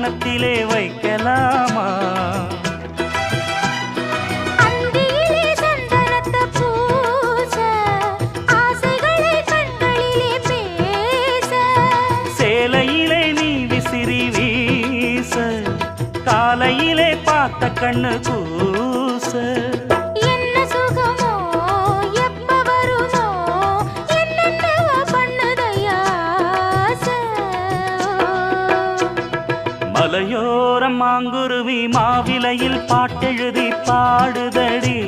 கன்னத்திலே வைக்கலாமா? சேலையிலே நீ விசிறி வீச, காலையிலே பார்த்த கண்ணு கூச. என்ன சுகமோ எப்ப வருமோ என்னென்னவோ பண்ணுதையா ஆசை. மலையோரம் மாங்குருவி மாவிலையில் பாட்டெழுதி பாடுதடி.